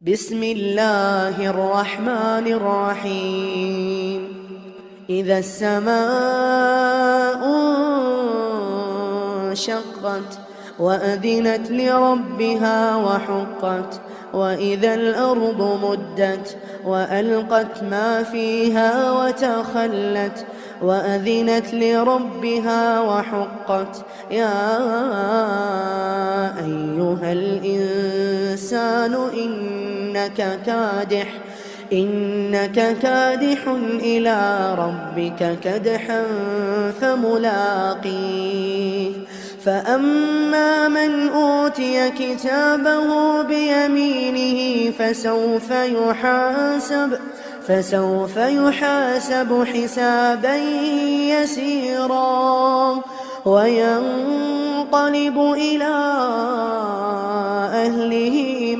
بسم الله الرحمن الرحيم. إذا السماء انشقت وأذنت لربها وحقت وإذا الأرض مدت وألقت ما فيها وتخلت وأذنت لربها وحقت يا أيها الإنسان إنك كادح إلى ربك كدحا فملاقيه فأما من أوتي كتابه بيمينه فسوف يحاسب حسابا يسيرا وينقلب إلى أهله